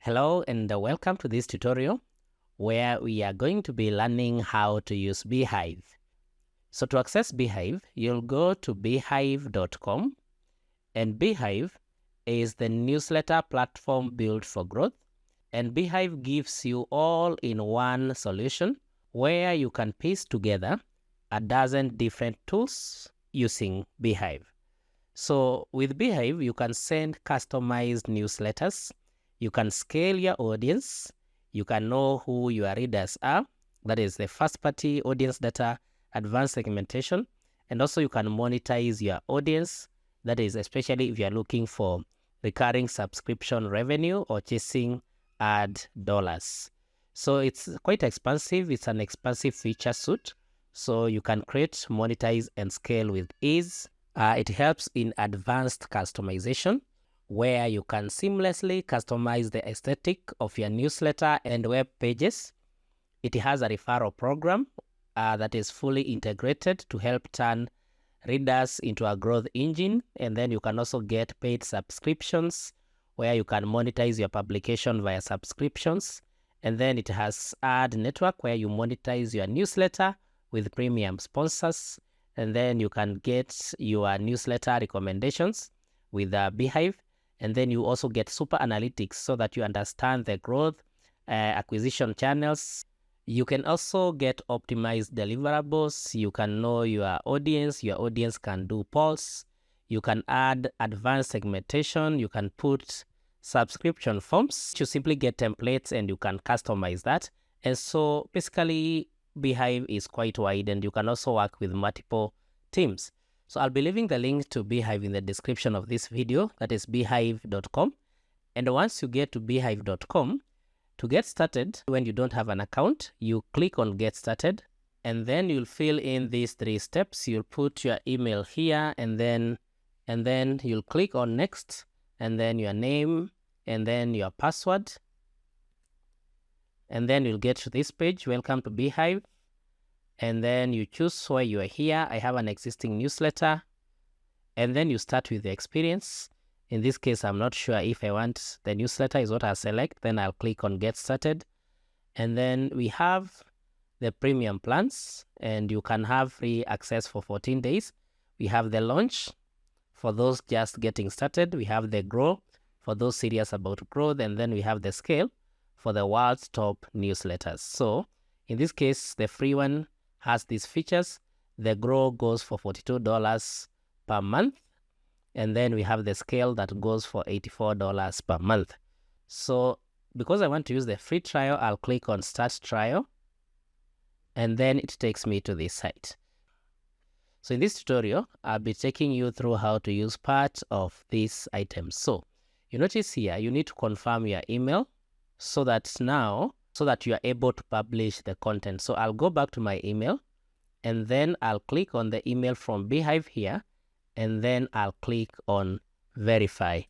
Hello and welcome to this tutorial where we are going to be learning how to use Beehiiv. So to access Beehiiv, you'll go to beehiiv.com, and Beehiiv is the newsletter platform built for growth, and Beehiiv gives you all-in-one solution where you can piece together a dozen different tools using Beehiiv. So with Beehiiv, you can send customized newsletters, you can scale your audience, you can know who your readers are, that is the first-party audience data, advanced segmentation, and also you can monetize your audience, that is especially if you're looking for recurring subscription revenue or chasing ad dollars. So it's quite expansive, it's an expansive feature suite, so you can create, monetize, and scale with ease. It helps in advanced customization, where you can seamlessly customize the aesthetic of your newsletter and web pages. It has a referral program that is fully integrated to help turn readers into a growth engine. And then you can also get paid subscriptions where you can monetize your publication via subscriptions. And then it has ad network where you monetize your newsletter with premium sponsors. And then you can get your newsletter recommendations with Beehiiv. And then you also get super analytics so that you understand the growth, acquisition channels. You can also get optimized deliverables. You can know your audience. Your audience can do polls. You can add advanced segmentation. You can put subscription forms. You simply get templates and you can customize that. And so basically, Beehiiv is quite wide and you can also work with multiple teams. So I'll be leaving the link to Beehiiv in the description of this video, that is beehiiv.com. And once you get to beehiiv.com, to get started, when you don't have an account, you click on Get Started, and then you'll fill in these 3 steps. You'll put your email here, and then you'll click on Next, and then your name, and then your password. And then you'll get to this page, Welcome to Beehiiv. And then you choose where you are here. I have an existing newsletter. And then you start with the experience. In this case, I'm not sure if I want the newsletter is what I select. Then I'll click on Get Started. And then we have the premium plans. And you can have free access for 14 days. We have the launch for those just getting started. We have the grow for those serious about growth. And then we have the scale for the world's top newsletters. So in this case, the free one has these features. The grow goes for $42 per month. And then we have the scale that goes for $84 per month. So because I want to use the free trial, I'll click on Start Trial. And then it takes me to this site. So in this tutorial, I'll be taking you through how to use part of these items. So you notice here, you need to confirm your email so that you are able to publish the content. So I'll go back to my email, and then I'll click on the email from Beehiiv here, and then I'll click on Verify.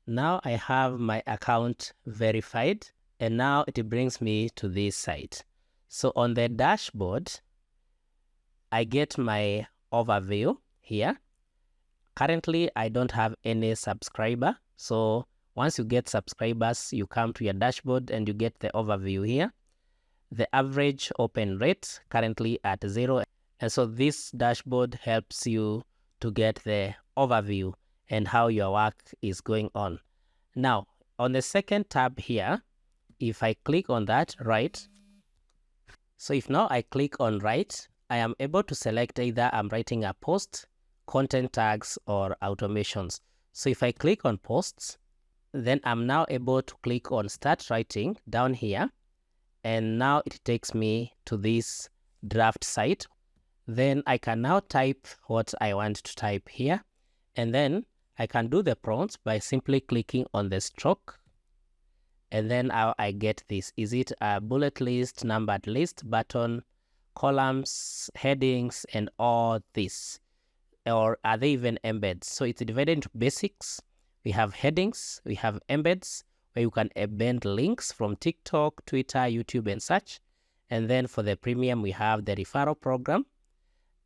Now I have my account verified, and now it brings me to this site. So on the dashboard, I get my overview here. Currently, I don't have any subscriber. So once you get subscribers, you come to your dashboard and you get the overview here. The average open rate currently at 0. And so this dashboard helps you to get the overview and how your work is going on. Now, on the second tab here, if I click on that, write. So if now I click on write, I am able to select either I'm writing a post, content tags, or automations. So if I click on posts, then I'm now able to click on Start Writing down here. And now it takes me to this draft site. Then I can now type what I want to type here. And then I can do the prompts by simply clicking on the stroke. And then I get this. Is it a bullet list, numbered list, button, columns, headings, and all this? Or are they even embeds? So it's divided into basics. We have headings, we have embeds, where you can embed links from TikTok, Twitter, YouTube, and such. And then for the premium, we have the referral program.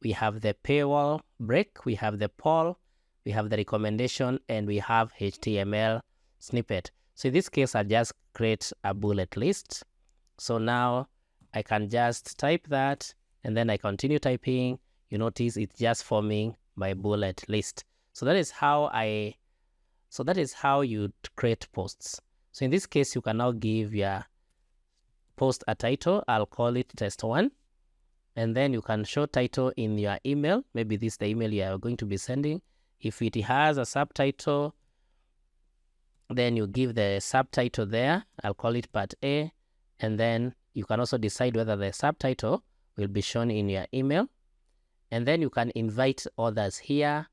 We have the paywall break. We have the poll. We have the recommendation. And we have HTML snippet. So in this case, I just create a bullet list. So now I can just type that, and then I continue typing. You notice it's just forming my bullet list. So that is how you create posts. So in this case, you can now give your post a title. I'll call it test 1. And then you can show title in your email. Maybe this is the email you are going to be sending. If it has a subtitle, then you give the subtitle there. I'll call it part A. And then you can also decide whether the subtitle will be shown in your email. And then you can invite others here.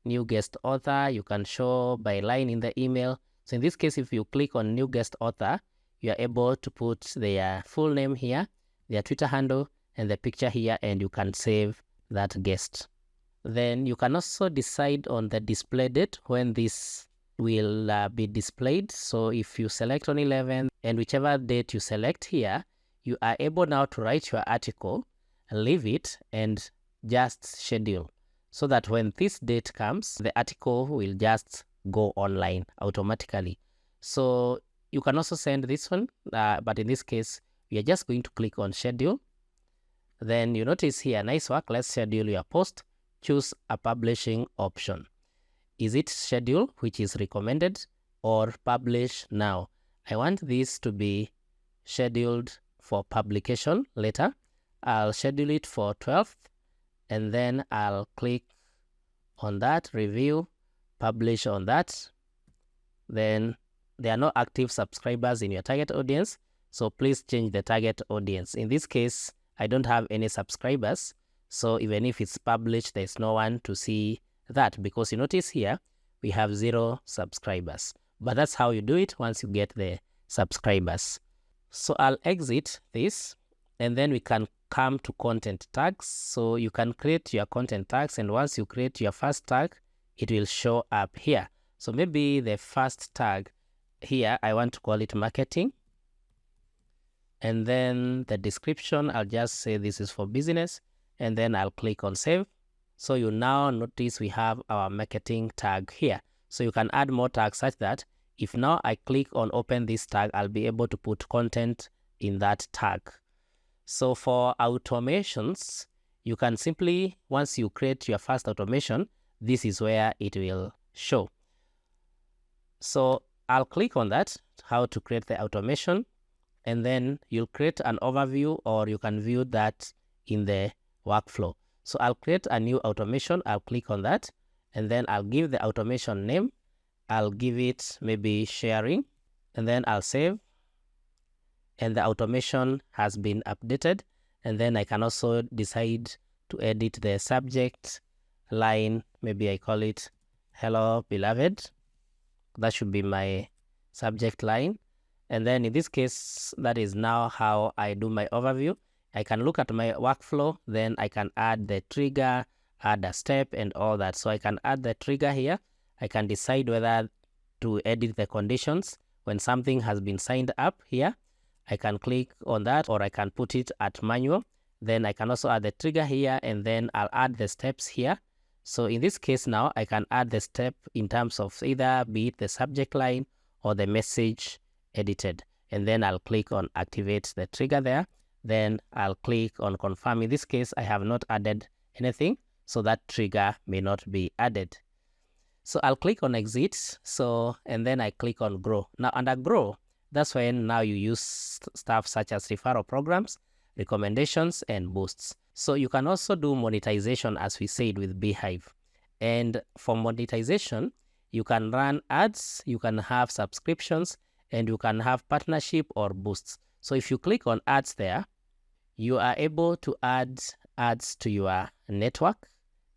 New guest author, you can show by line in the email. So in this case, if you click on new guest author, you are able to put their full name here, their Twitter handle, and the picture here, and you can save that guest. Then you can also decide on the display date when this will be displayed. So if you select on 11, and whichever date you select here, you are able now to write your article, leave it, and just schedule, so that when this date comes, the article will just go online automatically. So you can also send this one, but in this case, we are just going to click on schedule. Then you notice here, nice work, let's schedule your post. Choose a publishing option. Is it schedule, which is recommended, or publish now? I want this to be scheduled for publication later. I'll schedule it for 12th, and then I'll click on that, review, publish on that. Then there are no active subscribers in your target audience, so please change the target audience. In this case, I don't have any subscribers, so even if it's published, there's no one to see that, because you notice here, we have 0 subscribers. But that's how you do it once you get the subscribers. So I'll exit this, and then we can come to content tags. So you can create your content tags, and once you create your first tag, it will show up here. So maybe the first tag here, I want to call it marketing. And then the description, I'll just say this is for business, and then I'll click on save. So you now notice we have our marketing tag here. So you can add more tags such that if now I click on open this tag, I'll be able to put content in that tag. So for automations, you can simply, once you create your first automation, this is where it will show. So I'll click on that, how to create the automation, and then you'll create an overview, or you can view that in the workflow. So I'll create a new automation. I'll click on that, and then I'll give the automation name. I'll give it maybe sharing, and then I'll save. And the automation has been updated. And then I can also decide to edit the subject line. Maybe I call it hello beloved. That should be my subject line. And then in this case, that is now how I do my overview. I can look at my workflow, then I can add the trigger, add a step, and all that. So I can add the trigger here. I can decide whether to edit the conditions when something has been signed up here. I can click on that, or I can put it at manual. Then I can also add the trigger here, and then I'll add the steps here. So in this case now, I can add the step in terms of either be it the subject line or the message edited. And then I'll click on activate the trigger there. Then I'll click on confirm. In this case, I have not added anything, so that trigger may not be added. So I'll click on exit. And then I click on grow. Now under grow, that's when now you use stuff such as referral programs, recommendations, and boosts. So you can also do monetization, as we said, with Beehiiv. And for monetization, you can run ads, you can have subscriptions, and you can have partnership or boosts. So if you click on ads there, you are able to add ads to your network,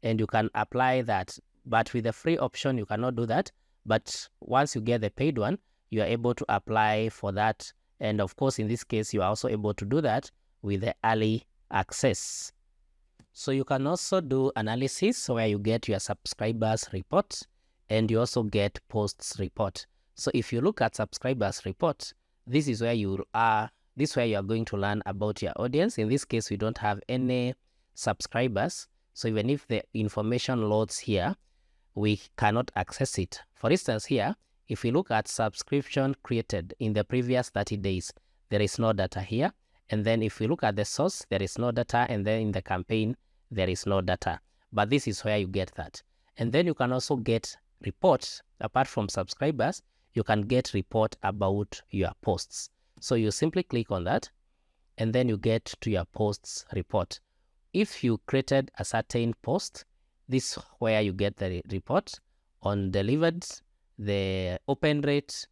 and you can apply that. But with the free option, you cannot do that. But once you get the paid one, you are able to apply for that. And of course, in this case, you are also able to do that with the early access. So you can also do analysis where you get your subscribers report, and you also get posts report. So if you look at subscribers report, this is where you are going to learn about your audience. In this case, we don't have any subscribers. So even if the information loads here, we cannot access it. For instance, here, If we look at subscription created in the previous 30 days, there is no data here. And then if we look at the source, there is no data. And then in the campaign, there is no data. But this is where you get that. And then you can also get reports. Apart from subscribers, you can get report about your posts. So you simply click on that, and then you get to your posts report. If you created a certain post, this is where you get the report on delivered, the open rate,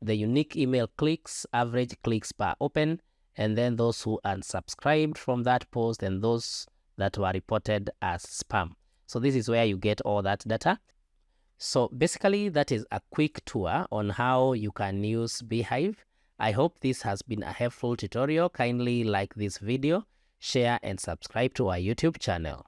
the unique email clicks, average clicks per open, and then those who unsubscribed from that post and those that were reported as spam. So this is where you get all that data. So basically, that is a quick tour on how you can use Beehiiv. I hope this has been a helpful tutorial. Kindly like this video, share, and subscribe to our YouTube channel.